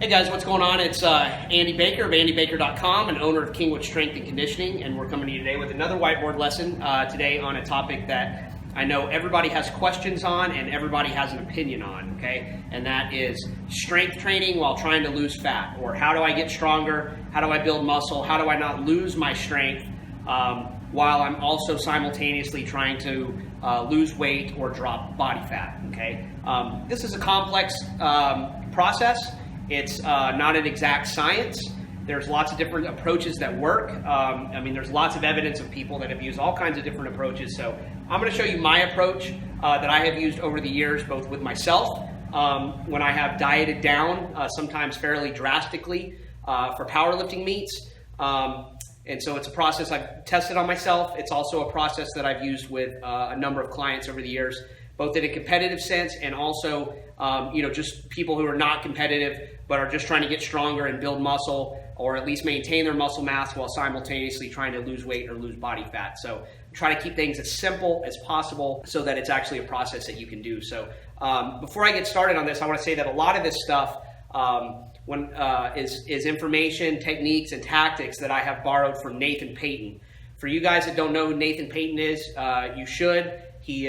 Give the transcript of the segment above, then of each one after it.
Hey guys, what's going on? It's Andy Baker of andybaker.com and owner of Kingwood Strength and Conditioning, and we're coming to you today with another whiteboard lesson today on a topic that I know everybody has questions on and everybody has an opinion on, okay? And that is strength training while trying to lose fat, or how do I get stronger? How do I build muscle? How do I not lose my strength while I'm also simultaneously trying to lose weight or drop body fat, okay? This is a complex process. It's not an exact science. There's lots of different approaches that work. There's lots of evidence of people that have used all kinds of different approaches. So I'm going to show you my approach that I have used over the years, both with myself, when I have dieted down, sometimes fairly drastically for powerlifting meets. And so it's a process I've tested on myself. It's also a process that I've used with a number of clients over the years, both in a competitive sense and also just people who are not competitive but are just trying to get stronger and build muscle, or at least maintain their muscle mass while simultaneously trying to lose weight or lose body fat. So try to keep things as simple as possible so that it's actually a process that you can do. So before I get started on this, I want to say that a lot of this stuff is information, techniques, and tactics that I have borrowed from Nathan Payton. For you guys that don't know who Nathan Payton is, you should. He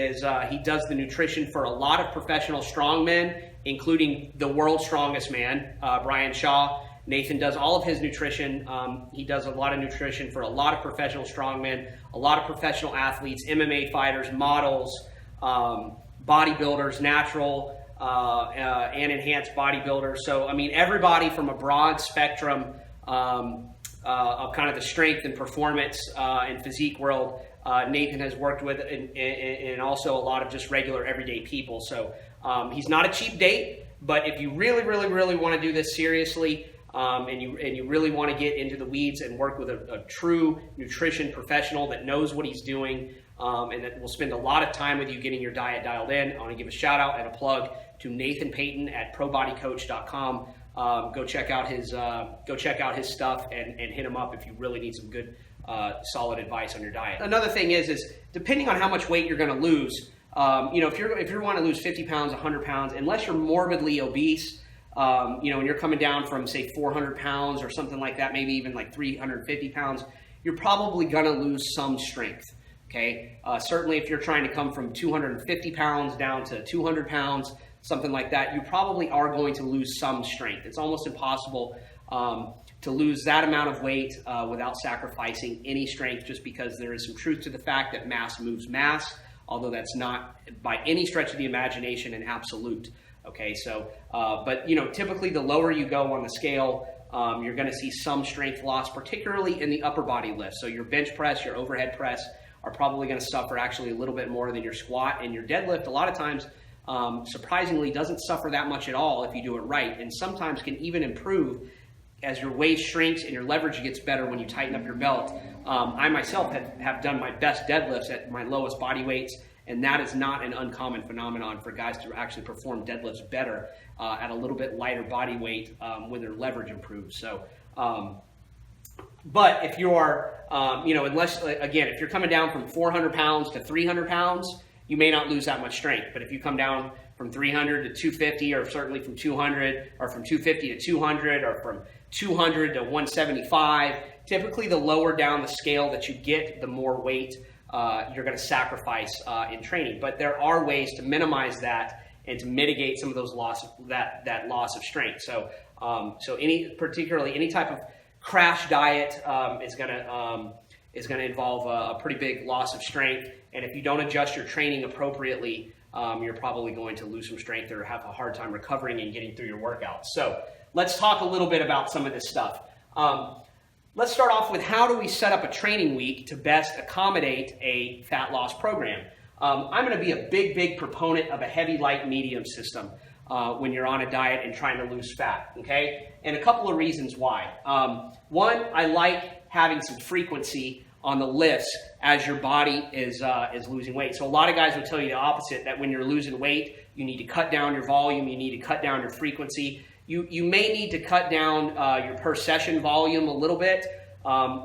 does the nutrition for a lot of professional strongmen, including the world's strongest man, Brian Shaw. Nathan does all of his nutrition. He does a lot of nutrition for a lot of professional strongmen, a lot of professional athletes, MMA fighters, models, bodybuilders, natural and enhanced bodybuilders. So, everybody from a broad spectrum of kind of the strength and performance and physique world, Nathan has worked with, and also a lot of just regular everyday people. So he's not a cheap date, but if you really want to do this seriously, and you really want to get into the weeds and work with a true nutrition professional that knows what he's doing, and that will spend a lot of time with you getting your diet dialed in, I want to give a shout out and a plug to Nathan Payton at probodycoach.com. Go check out his stuff and hit him up if you really need some good solid advice on your diet. Another thing is depending on how much weight you're going to lose, if you want to lose 50 pounds, 100 pounds, unless you're morbidly obese, and you're coming down from say 400 pounds or something like that, maybe even like 350 pounds, you're probably going to lose some strength. Okay. Certainly if you're trying to come from 250 pounds down to 200 pounds, something like that, you probably are going to lose some strength. It's almost impossible to lose that amount of weight without sacrificing any strength, just because there is some truth to the fact that mass moves mass, although that's not by any stretch of the imagination an absolute. Okay, so, but typically the lower you go on the scale, you're going to see some strength loss, particularly in the upper body lift. So your bench press, your overhead press are probably going to suffer actually a little bit more than your squat, and your deadlift a lot of times surprisingly doesn't suffer that much at all if you do it right, and sometimes can even improve as your waist shrinks and your leverage gets better when you tighten up your belt. I myself have done my best deadlifts at my lowest body weights, and that is not an uncommon phenomenon for guys to actually perform deadlifts better at a little bit lighter body weight when their leverage improves. So, but if you're, if you're coming down from 400 pounds to 300 pounds, you may not lose that much strength. But if you come down from 300 to 250, or certainly from 200, or from 250 to 200, or from 200 to 175, typically the lower down the scale that you get, the more weight you're going to sacrifice in training. But there are ways to minimize that and to mitigate some of those that loss of strength. So, any type of crash diet is going to involve a pretty big loss of strength. And if you don't adjust your training appropriately, you're probably going to lose some strength or have a hard time recovering and getting through your workouts. So let's talk a little bit about some of this stuff. Let's start off with, how do we set up a training week to best accommodate a fat loss program? I'm going to be a big proponent of a heavy, light, medium system when you're on a diet and trying to lose fat, okay? And a couple of reasons why. One, I like having some frequency on the lifts as your body is losing weight. So a lot of guys will tell you the opposite, that when you're losing weight, you need to cut down your volume, you need to cut down your frequency. You may need to cut down your per session volume a little bit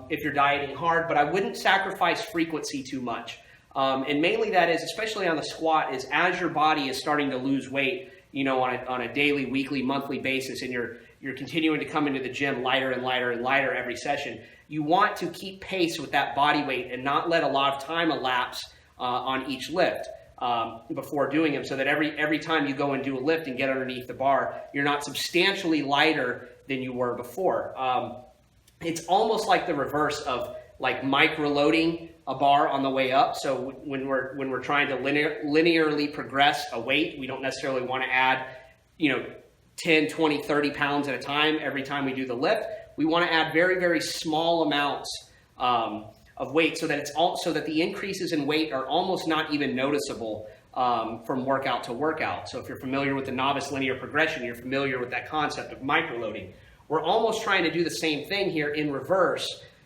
if you're dieting hard, but I wouldn't sacrifice frequency too much. And mainly that is, especially on the squat, is as your body is starting to lose weight, on a daily, weekly, monthly basis, and you're continuing to come into the gym lighter and lighter and lighter every session, you want to keep pace with that body weight and not let a lot of time elapse on each lift before doing them, so that every time you go and do a lift and get underneath the bar, you're not substantially lighter than you were before. It's almost like the reverse of like micro-loading a bar on the way up. So when we're trying to linearly progress a weight, we don't necessarily want to add, 10, 20, 30 pounds at a time every time we do the lift. We want to add very, very small amounts of weight, so that the increases in weight are almost not even noticeable from workout to workout. So if you're familiar with the novice linear progression, you're familiar with that concept of microloading. We're almost trying to do the same thing here in reverse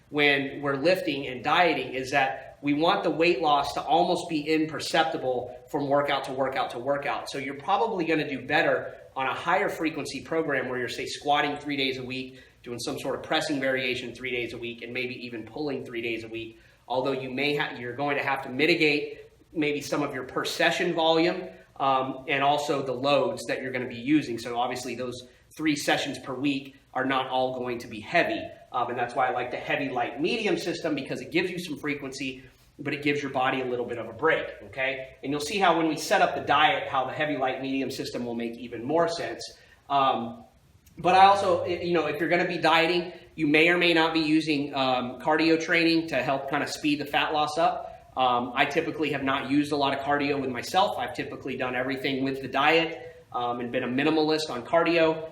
when we're lifting and dieting, is that we want the weight loss to almost be imperceptible from workout to workout to workout. So you're probably going to do better on a higher frequency program where you're, say, squatting 3 days a week, doing some sort of pressing variation 3 days a week, and maybe even pulling 3 days a week. Although you're going to have to mitigate maybe some of your per session volume and also the loads that you're going to be using. So obviously those 3 sessions per week are not all going to be heavy. And that's why I like the heavy, light, medium system, because it gives you some frequency, but it gives your body a little bit of a break, okay? And you'll see how when we set up the diet, how the heavy, light, medium system will make even more sense. But I also, if you're going to be dieting, you may or may not be using cardio training to help kind of speed the fat loss up. I typically have not used a lot of cardio with myself. I've typically done everything with the diet and been a minimalist on cardio.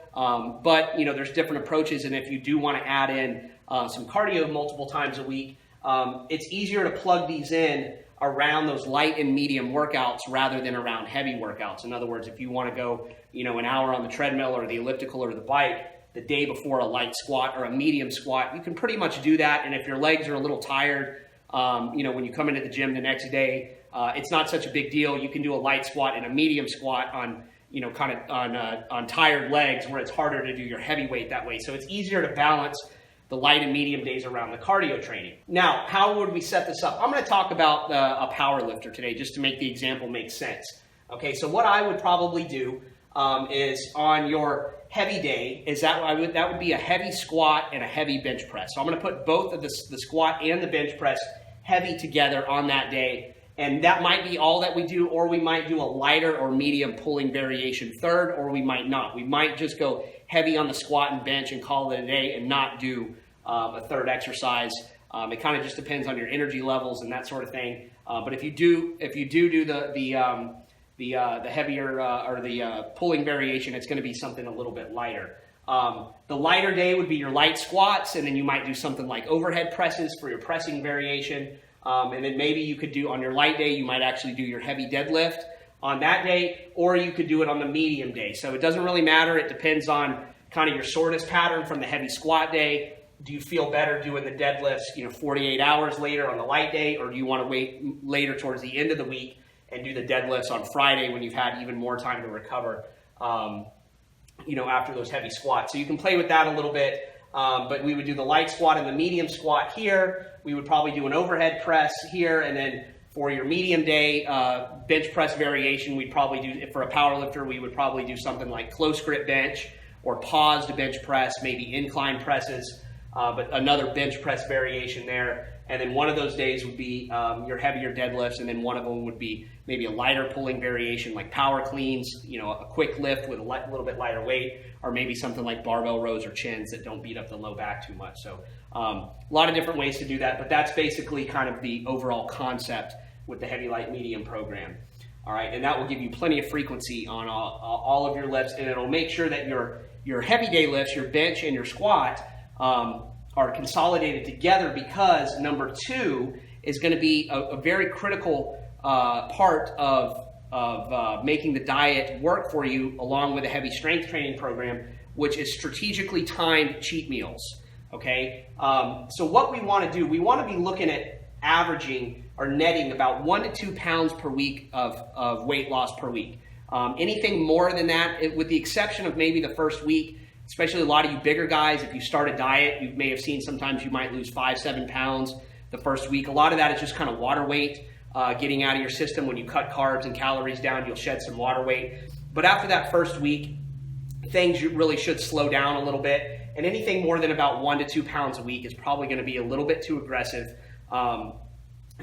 But there's different approaches, and if you do want to add in some cardio multiple times a week, it's easier to plug these in around those light and medium workouts rather than around heavy workouts. In other words, if you want to go, an hour on the treadmill or the elliptical or the bike the day before a light squat or a medium squat, you can pretty much do that. And if your legs are a little tired, when you come into the gym the next day, it's not such a big deal. You can do a light squat and a medium squat on on tired legs, where it's harder to do your heavy weight that way. So it's easier to balance the light and medium days around the cardio training. Now, how would we set this up? I'm going to talk about a power lifter today, just to make the example make sense. Okay, so what I would probably do is on your heavy day, that would be a heavy squat and a heavy bench press. So I'm going to put both of the squat and the bench press heavy together on that day. And that might be all that we do, or we might do a lighter or medium pulling variation third, or we might not. We might just go heavy on the squat and bench and call it a day and not do a third exercise. It kind of just depends on your energy levels and that sort of thing. But if you do the heavier or the pulling variation, it's going to be something a little bit lighter. The lighter day would be your light squats, and then you might do something like overhead presses for your pressing variation. And then maybe you could do on your light day, you might actually do your heavy deadlift on that day, or you could do it on the medium day. So it doesn't really matter. It depends on kind of your soreness pattern from the heavy squat day. Do you feel better doing the deadlifts, 48 hours later on the light day, or do you want to wait later towards the end of the week and do the deadlifts on Friday when you've had even more time to recover, after those heavy squats? So you can play with that a little bit. But we would do the light squat and the medium squat here. We would probably do an overhead press here, and then for your medium day bench press variation, we'd probably do, for a power lifter, we would probably do something like close grip bench or paused bench press, maybe incline presses, but another bench press variation there. And then one of those days would be your heavier deadlifts, and then one of them would be maybe a lighter pulling variation like power cleans, a quick lift with a little bit lighter weight, or maybe something like barbell rows or chins that don't beat up the low back too much. So a lot of different ways to do that, but that's basically kind of the overall concept with the heavy, light, medium program. All right, and that will give you plenty of frequency on all of your lifts, and it'll make sure that your heavy day lifts, your bench and your squat, are consolidated together, because number 2 is going to be a very critical part of making the diet work for you, along with a heavy strength training program, which is strategically timed cheat meals. Okay, so what we want to do, we want to be looking at averaging or netting about 1 to 2 pounds per week of weight loss per week. Anything more than that, with the exception of maybe the first week, especially a lot of you bigger guys, if you start a diet, you may have seen sometimes you might lose 5-7 pounds the first week. A lot of that is just kind of water weight getting out of your system. When you cut carbs and calories down, you'll shed some water weight. But after that first week, things really should slow down a little bit. And anything more than about 1 to 2 pounds a week is probably going to be a little bit too aggressive, and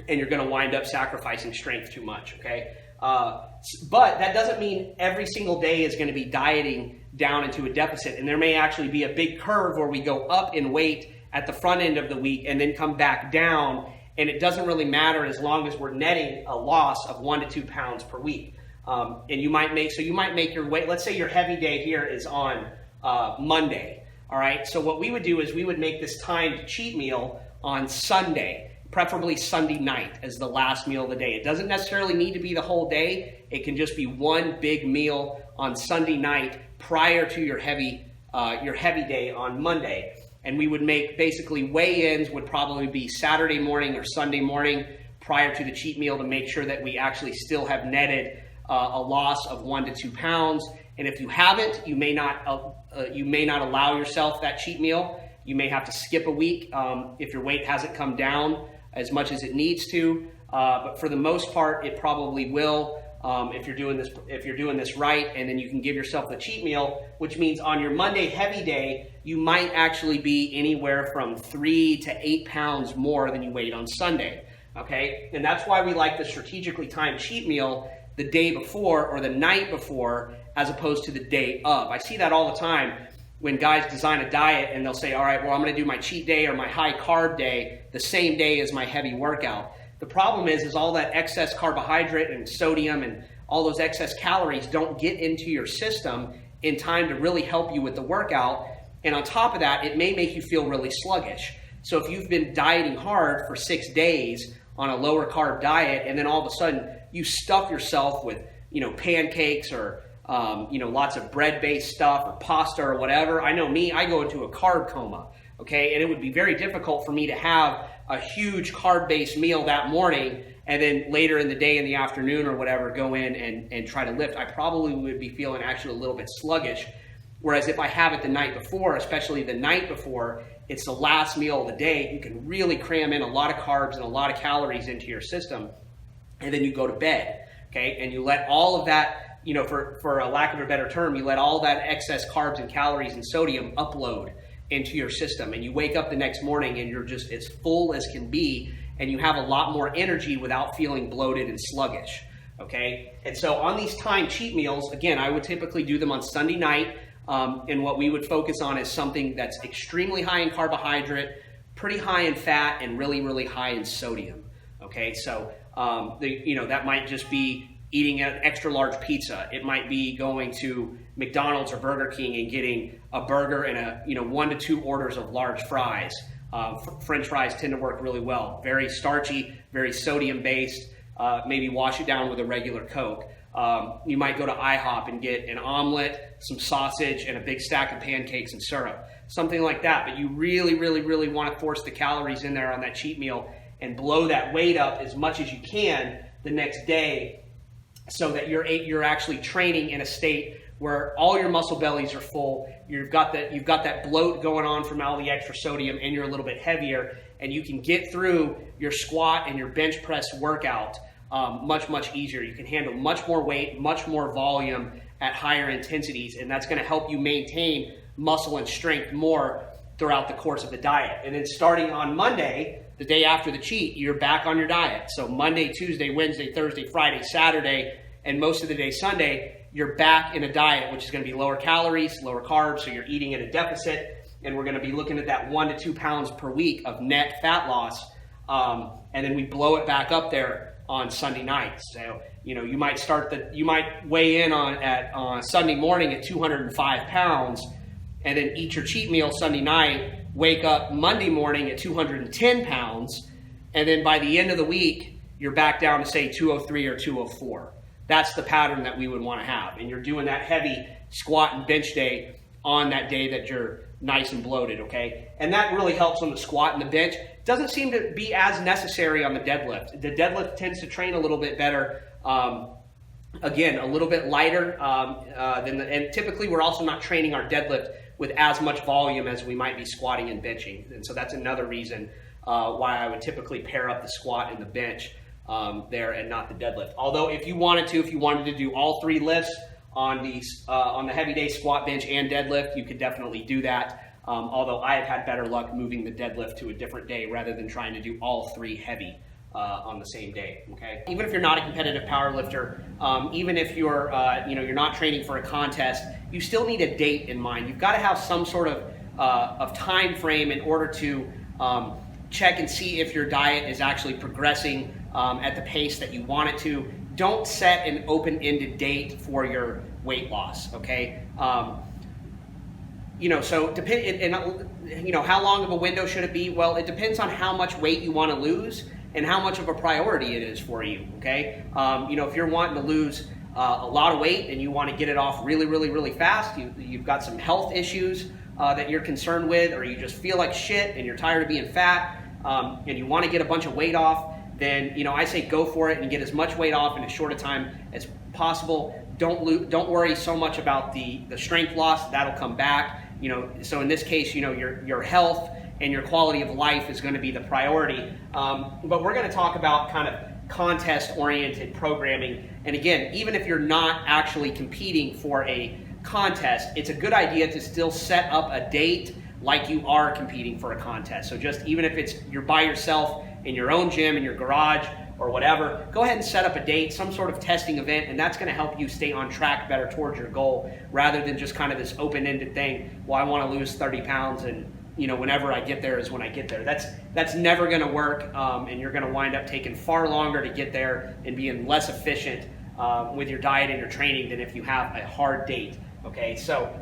you're going to wind up sacrificing strength too much, okay? But that doesn't mean every single day is going to be dieting down into a deficit. And there may actually be a big curve where we go up in weight at the front end of the week and then come back down. And it doesn't really matter as long as we're netting a loss of 1 to 2 pounds per week. And you might make your weight, let's say your heavy day here is on Monday. All right. So what we would do is we would make this timed cheat meal on Sunday, preferably Sunday night as the last meal of the day. It doesn't necessarily need to be the whole day. It can just be one big meal on Sunday night prior to your heavy day on Monday. And we would make basically weigh-ins would probably be Saturday morning or Sunday morning prior to the cheat meal to make sure that we actually still have netted a loss of 1 to 2 pounds. And if you haven't, you may not allow yourself that cheat meal. You may have to skip a week if your weight hasn't come down as much as it needs to. But for the most part, it probably will if you're doing this right. And then you can give yourself the cheat meal, which means on your Monday heavy day, you might actually be anywhere from 3 to 8 pounds more than you weighed on Sunday. Okay, and that's why we like the strategically timed cheat meal the day before or the night before as opposed to the day of. I see that all the time when guys design a diet and they'll say, all right, well, I'm going to do my cheat day or my high carb day the same day as my heavy workout. The problem is all that excess carbohydrate and sodium and all those excess calories don't get into your system in time to really help you with the workout. And on top of that, it may make you feel really sluggish. So if you've been dieting hard for 6 days on a lower carb diet, and then all of a sudden you stuff yourself with, pancakes or, lots of bread-based stuff or pasta or whatever. I know me, I go into a carb coma, okay? And it would be very difficult for me to have a huge carb-based meal that morning and then later in the day in the afternoon or whatever, go in and try to lift. I probably would be feeling actually a little bit sluggish. Whereas if I have it the night before, especially the night before, it's the last meal of the day, you can really cram in a lot of carbs and a lot of calories into your system. And then you go to bed, okay? And you let all of that, for a lack of a better term, you let all that excess carbs and calories and sodium upload into your system. And you wake up the next morning and you're just as full as can be, and you have a lot more energy without feeling bloated and sluggish, okay? And so on these timed cheat meals, again, I would typically do them on Sunday night. And what we would focus on is something that's extremely high in carbohydrate, pretty high in fat, and really, really high in sodium. Okay, so that might just be eating an extra large pizza. It might be going to McDonald's or Burger King and getting a burger and 1 to 2 orders of large fries. French fries tend to work really well. Very starchy, very sodium based. Maybe wash it down with a regular Coke. You might go to IHOP and get an omelet, some sausage, and a big stack of pancakes and syrup, something like that. But you really, really, really want to force the calories in there on that cheat meal and blow that weight up as much as you can the next day, so that you're actually training in a state where all your muscle bellies are full. You've got that bloat going on from all the extra sodium, and you're a little bit heavier, and you can get through your squat and your bench press workout much, much easier. You can handle much more weight, much more volume at higher intensities, and that's going to help you maintain muscle and strength more throughout the course of the diet. And then starting on Monday, the day after the cheat, you're back on your diet. So Monday, Tuesday, Wednesday, Thursday, Friday, Saturday, and most of the day Sunday, you're back in a diet, which is going to be lower calories, lower carbs, so you're eating at a deficit, and we're going to be looking at that 1 to 2 pounds per week of net fat loss, and then we blow it back up there on Sunday nights. So, you might weigh in on Sunday morning at 205 pounds, and then eat your cheat meal Sunday night, wake up Monday morning at 210 pounds, and then by the end of the week, you're back down to say 203 or 204. That's the pattern that we would want to have. And you're doing that heavy squat and bench day on that day that you're nice and bloated, okay? And that really helps on the squat and the bench. Doesn't seem to be as necessary on the deadlift. The deadlift tends to train a little bit better. Again, a little bit lighter and typically we're also not training our deadlift with as much volume as we might be squatting and benching. And so that's another reason why I would typically pair up the squat and the bench there and not the deadlift. Although if you wanted to do all 3 lifts on the heavy day squat, bench, and deadlift, you could definitely do that. Although I have had better luck moving the deadlift to a different day rather than trying to do all 3 heavy on the same day. Okay. Even if you're not a competitive power lifter, even if you're you're not training for a contest, you still need a date in mind. You've got to have some sort of time frame in order to check and see if your diet is actually progressing at the pace that you want it to. Don't set an open-ended date for your weight loss. Okay. So how long of a window should it be? Well, it depends on how much weight you want to lose and how much of a priority it is for you. Okay. If you're wanting to lose a lot of weight and you want to get it off really, really, really fast, you've got some health issues that you're concerned with, or you just feel like shit and you're tired of being fat, and you want to get a bunch of weight off, then I say go for it and get as much weight off in as short a time as possible. Don't worry so much about the strength loss. That'll come back. So in this case, your health and your quality of life is going to be the priority. But we're going to talk about kind of contest-oriented programming. And again, even if you're not actually competing for a contest, it's a good idea to still set up a date like you are competing for a contest. So just even if you're by yourself in your own gym, in your garage, or whatever, go ahead and set up a date, some sort of testing event, and that's going to help you stay on track better towards your goal, rather than just kind of this open-ended thing. Well, I want to lose 30 pounds, and whenever I get there is when I get there. That's never going to work, and you're going to wind up taking far longer to get there and being less efficient with your diet and your training than if you have a hard date. Okay, so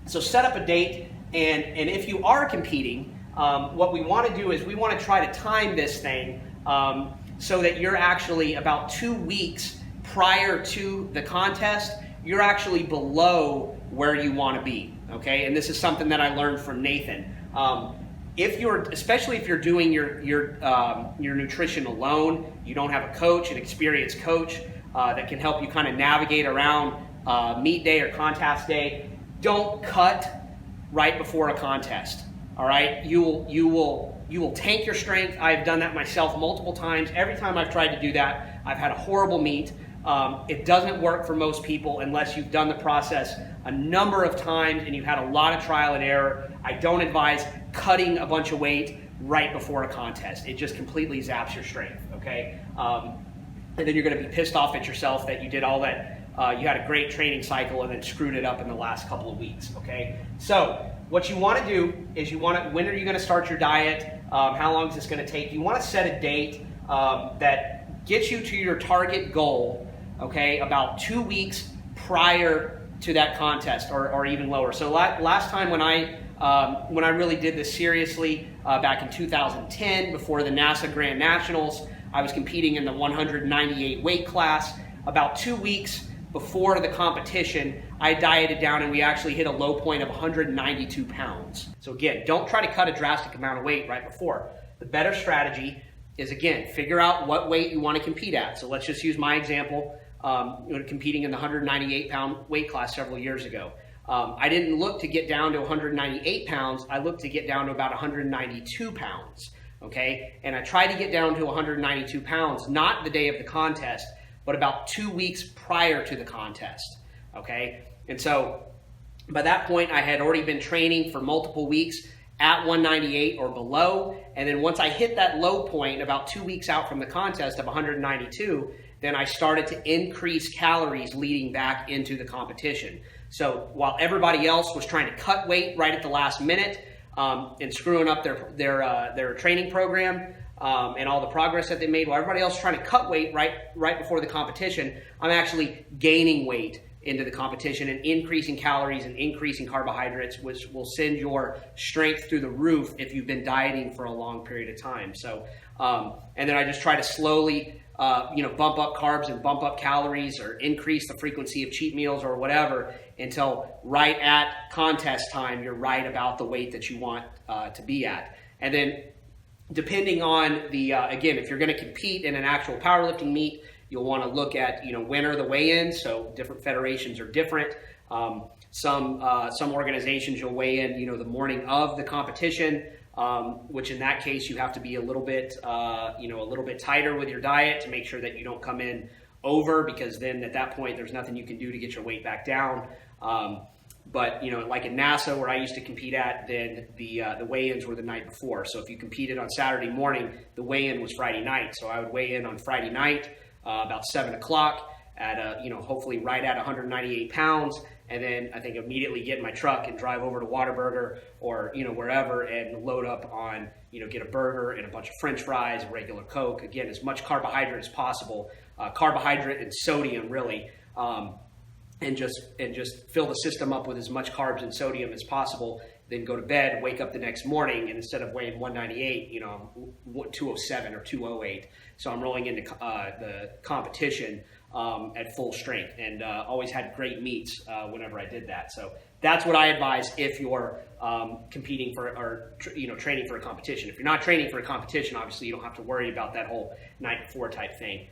set up a date, and if you are competing, what we want to do is we want to try to time this thing so that you're actually about 2 weeks prior to the contest, you're actually below where you want to be. Okay, and this is something that I learned from Nathan. Especially if you're doing your nutrition alone, you don't have a coach, an experienced coach that can help you kind of navigate around meet day or contest day. Don't cut right before a contest. All right, you will tank your strength. I've done that myself multiple times. Every time I've tried to do that, I've had a horrible meet. It doesn't work for most people unless you've done the process a number of times and you've had a lot of trial and error. I don't advise cutting a bunch of weight right before a contest. It just completely zaps your strength. Okay, and then you're going to be pissed off at yourself that you did all that. You had a great training cycle and then screwed it up in the last couple of weeks. Okay, so what you want to do is when are you going to start your diet? How long is this going to take? You want to set a date that gets you to your target goal, okay, about 2 weeks prior to that contest, or even lower. So last time when I really did this seriously, back in 2010, before the NASA Grand Nationals, I was competing in the 198 weight class. About 2 weeks before the competition, I dieted down and we actually hit a low point of 192 pounds. So again, don't try to cut a drastic amount of weight right before. The better strategy is, again, figure out what weight you want to compete at. So let's just use my example, competing in the 198 pound weight class several years ago. I didn't look to get down to 198 pounds. I looked to get down to about 192 pounds. Okay, and I tried to get down to 192 pounds, not the day of the contest, but about 2 weeks prior to the contest. Okay, and so by that point, I had already been training for multiple weeks at 198 or below, and then once I hit that low point about 2 weeks out from the contest of 192, then I started to increase calories leading back into the competition. So while everybody else was trying to cut weight right at the last minute and screwing up their training program and all the progress that they made, while everybody else was trying to cut weight right before the competition, I'm actually gaining weight into the competition and increasing calories and increasing carbohydrates, which will send your strength through the roof if you've been dieting for a long period of time. So, and then I just try to slowly, bump up carbs and bump up calories, or increase the frequency of cheat meals or whatever, until right at contest time, you're right about the weight that you want to be at. And then depending on again, if you're going to compete in an actual powerlifting meet, you'll want to look at, when are the weigh-ins. So different federations are different. Some organizations you'll weigh in, the morning of the competition, which in that case you have to be a little bit tighter with your diet to make sure that you don't come in over, because then at that point there's nothing you can do to get your weight back down. But like in NASA, where I used to compete at, then the weigh-ins were the night before. So if you competed on Saturday morning, the weigh-in was Friday night. So I would weigh in on Friday night about 7 o'clock at hopefully right at 198 pounds, and then I think immediately get in my truck and drive over to Whataburger or wherever and load up on get a burger and a bunch of French fries, a regular Coke. Again, as much carbohydrate as possible, carbohydrate and sodium really. And just fill the system up with as much carbs and sodium as possible, then go to bed, wake up the next morning, and instead of weighing 198, 207 or 208. So I'm rolling into the competition at full strength, and always had great meets whenever I did that. So that's what I advise if you're competing for or training for a competition. If you're not training for a competition, obviously you don't have to worry about that whole night before type thing.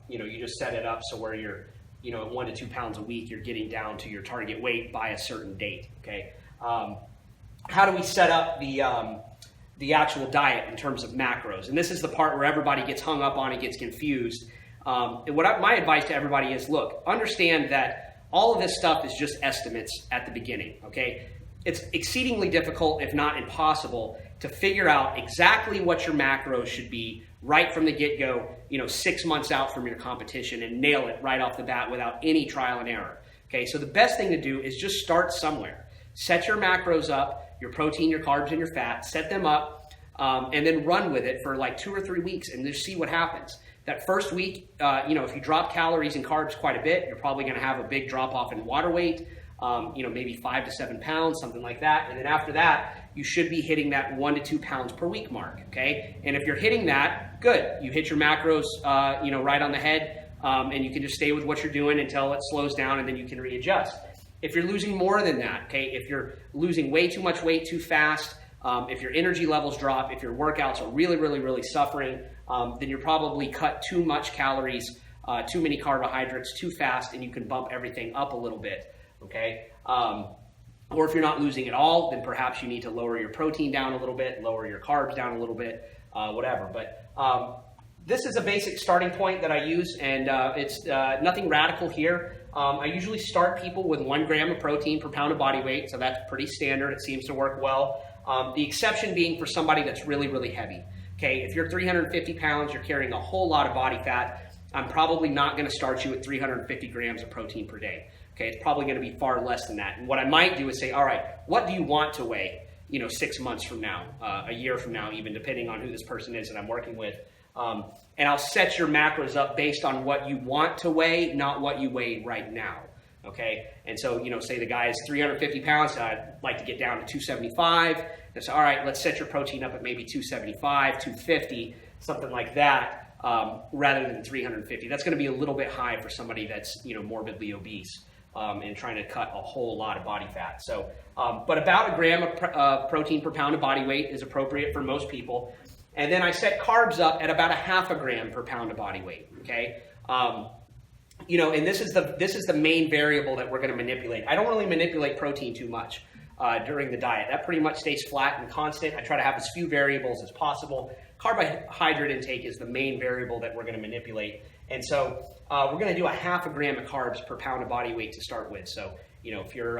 You just set it up so where you're at 1 to 2 pounds a week, you're getting down to your target weight by a certain date. Okay. How do we set up the actual diet in terms of macros? And this is the part where everybody gets hung up on and gets confused. And my advice to everybody is, look, understand that all of this stuff is just estimates at the beginning. Okay. It's exceedingly difficult, if not impossible, to figure out exactly what your macros should be right from the get-go, 6 months out from your competition, and nail it right off the bat without any trial and error. Okay, so the best thing to do is just start somewhere. Set your macros up, your protein, your carbs, and your fat, set them up, and then run with it for like 2 or 3 weeks and just see what happens. That first week, if you drop calories and carbs quite a bit, you're probably going to have a big drop off in water weight, maybe 5 to 7 pounds, something like that. And then after that, you should be hitting that 1 to 2 pounds per week mark, okay? And if you're hitting that, good. You hit your macros, right on the head, and you can just stay with what you're doing until it slows down, and then you can readjust. If you're losing more than that, okay, if you're losing way too much weight too fast, if your energy levels drop, if your workouts are really, really, really suffering, then you're probably cut too much calories, too many carbohydrates too fast, and you can bump everything up a little bit, okay? Or if you're not losing at all, then perhaps you need to lower your protein down a little bit, lower your carbs down a little bit, whatever. But this is a basic starting point that I use, and it's nothing radical here. I usually start people with 1 gram of protein per pound of body weight, so that's pretty standard. It seems to work well. The exception being for somebody that's really, really heavy. Okay, if you're 350 pounds, you're carrying a whole lot of body fat, I'm probably not going to start you at 350 grams of protein per day. Okay, it's probably going to be far less than that. And what I might do is say, all right, what do you want to weigh, 6 months from now, a year from now, even depending on who this person is that I'm working with. And I'll set your macros up based on what you want to weigh, not what you weigh right now. Okay, and so, say the guy is 350 pounds, I'd like to get down to 275. And so, all right, let's set your protein up at maybe 275, 250, something like that, rather than 350. That's going to be a little bit high for somebody that's, morbidly obese. And trying to cut a whole lot of body fat. So, but about 1 gram of protein per pound of body weight is appropriate for most people. And then I set carbs up at about 0.5 gram per pound of body weight. Okay, and this is the main variable that we're going to manipulate. I don't really manipulate protein too much during the diet. That pretty much stays flat and constant. I try to have as few variables as possible. Carbohydrate intake is the main variable that we're going to manipulate. And so we're going to do 0.5 gram of carbs per pound of body weight to start with. So, if you're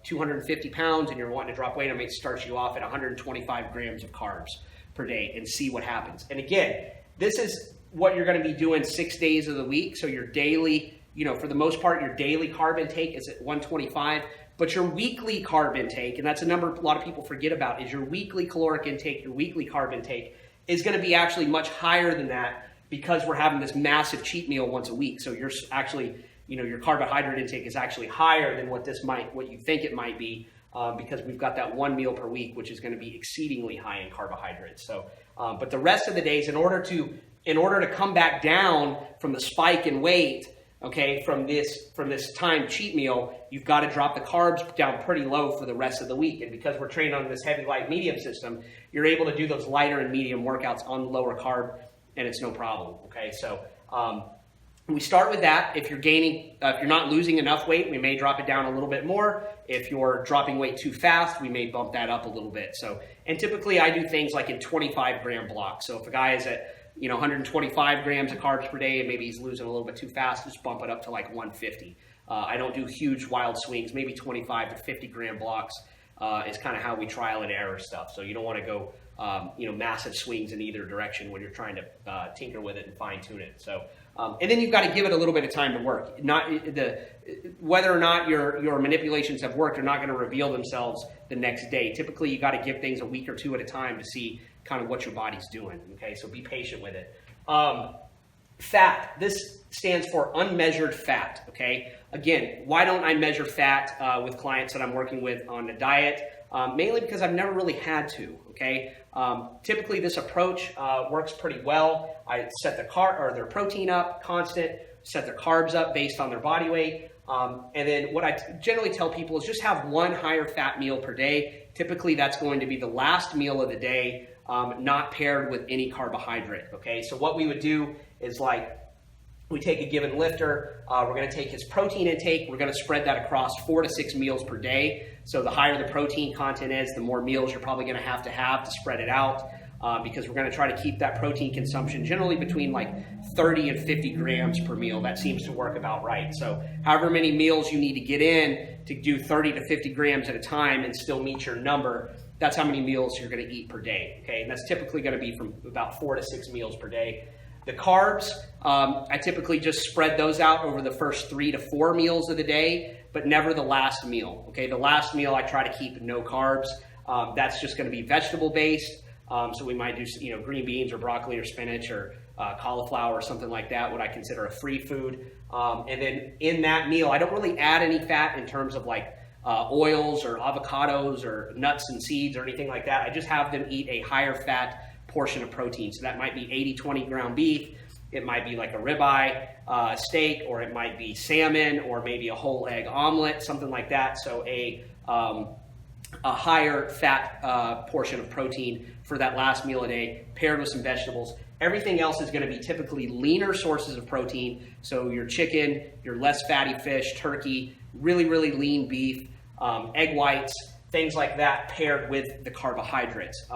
250 pounds and you're wanting to drop weight, I might start you off at 125 grams of carbs per day and see what happens. And again, this is what you're going to be doing 6 days of the week. So your daily, for the most part, your daily carb intake is at 125. But your weekly carb intake, and that's a number a lot of people forget about, is your weekly caloric intake, your weekly carb intake is going to be actually much higher than that, because we're having this massive cheat meal once a week. So you're actually, your carbohydrate intake is actually higher than what you think it might be, because we've got that 1 meal per week, which is going to be exceedingly high in carbohydrates. So, but the rest of the days, in order to come back down from the spike in weight, okay, from this time cheat meal, you've got to drop the carbs down pretty low for the rest of the week. And because we're trained on this heavy, light, medium system, you're able to do those lighter and medium workouts on the lower carb, and it's no problem. Okay, so we start with that. If you're not losing enough weight, we may drop it down a little bit more. If you're dropping weight too fast, we may bump that up a little bit. So, and typically I do things like in 25 gram blocks. So if a guy is at 125 grams of carbs per day, and maybe he's losing a little bit too fast, just bump it up to like 150. I don't do huge wild swings, maybe 25 to 50 gram blocks is kind of how we trial and error stuff. So you don't want to go massive swings in either direction when you're trying to tinker with it and fine tune it. So, and then you've got to give it a little bit of time to work. Whether or not your manipulations have worked are not going to reveal themselves the next day. Typically, you got to give things a week or two at a time to see kind of what your body's doing. Okay, so be patient with it. Fat. This stands for unmeasured fat. Okay. Again, why don't I measure fat with clients that I'm working with on a diet? Mainly because I've never really had to. Okay. Typically, this approach works pretty well. I set their protein up constant, set their carbs up based on their body weight, and then what I generally tell people is just have one higher fat meal per day. Typically, that's going to be the last meal of the day, not paired with any carbohydrate. Okay, so what we would do is we take a given lifter, we're going to take his protein intake, we're going to spread that across 4 to 6 meals per day. So the higher the protein content is, the more meals you're probably going to have to spread it out, because we're going to try to keep that protein consumption generally between like 30 and 50 grams per meal. That seems to work about right. So however many meals you need to get in to do 30 to 50 grams at a time and still meet your number, that's how many meals you're going to eat per day. Okay, and that's typically going to be from about 4 to 6 meals per day. The carbs, I typically just spread those out over the first 3 to 4 meals of the day, but never the last meal. Okay, the last meal I try to keep no carbs. That's just going to be vegetable based. So we might do green beans or broccoli or spinach or cauliflower or something like that, what I consider a free food. And then in that meal, I don't really add any fat in terms of oils or avocados or nuts and seeds or anything like that. I just have them eat a higher fat portion of protein. So that might be 80-20 ground beef. It might be like a ribeye steak, or it might be salmon, or maybe a whole egg omelet, something like that. So a higher fat portion of protein for that last meal a day, paired with some vegetables. Everything else is going to be typically leaner sources of protein. So your chicken, your less fatty fish, turkey, really, really lean beef, egg whites, things like that, paired with the carbohydrates.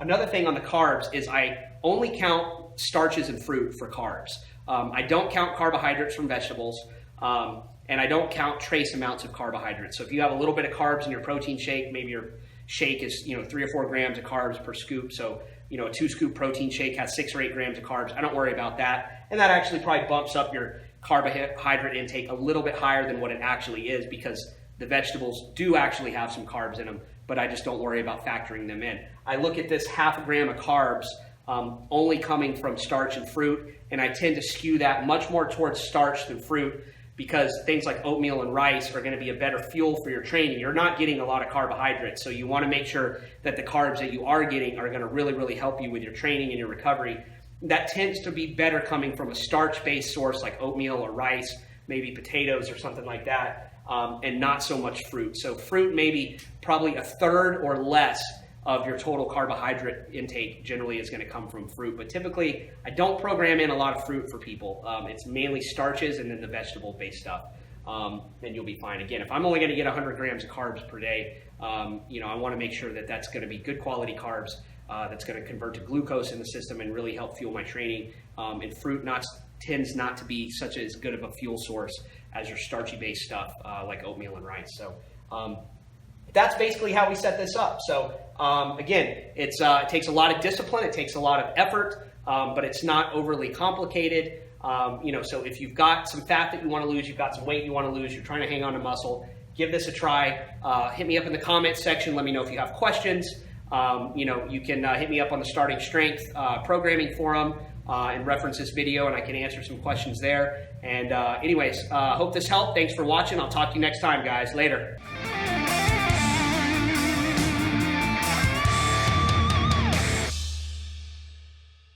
Another thing on the carbs is I only count starches and fruit for carbs. I don't count carbohydrates from vegetables, and I don't count trace amounts of carbohydrates. So if you have a little bit of carbs in your protein shake, maybe your shake is 3 or 4 grams of carbs per scoop. So a 2-scoop protein shake has 6 or 8 grams of carbs. I don't worry about that, and that actually probably bumps up your carbohydrate intake a little bit higher than what it actually is, because the vegetables do actually have some carbs in them, but I just don't worry about factoring them in. I look at this half a gram of carbs only coming from starch and fruit, and I tend to skew that much more towards starch than fruit, because things like oatmeal and rice are going to be a better fuel for your training. You're not getting a lot of carbohydrates, so you want to make sure that the carbs that you are getting are going to really, really help you with your training and your recovery. That tends to be better coming from a starch-based source like oatmeal or rice, maybe potatoes or something like that. And not so much fruit. So fruit maybe probably a third or less of your total carbohydrate intake generally is going to come from fruit. But typically, I don't program in a lot of fruit for people. It's mainly starches and then the vegetable-based stuff. Then you'll be fine. Again, if I'm only going to get 100 grams of carbs per day, I want to make sure that that's going to be good quality carbs that's going to convert to glucose in the system and really help fuel my training. And fruit tends not to be such as good of a fuel source as your starchy based stuff like oatmeal and rice. So that's basically how we set this up. So again, it takes a lot of discipline, it takes a lot of effort, but it's not overly complicated. So if you've got some fat that you want to lose, you've got some weight you want to lose, you're trying to hang on to muscle, give this a try. Hit me up in the comments section. Let me know if you have questions. You can hit me up on the Starting Strength programming forum and reference this video, and I can answer some questions there. And anyways, hope this helped. Thanks for watching. I'll talk to you next time, guys. Later.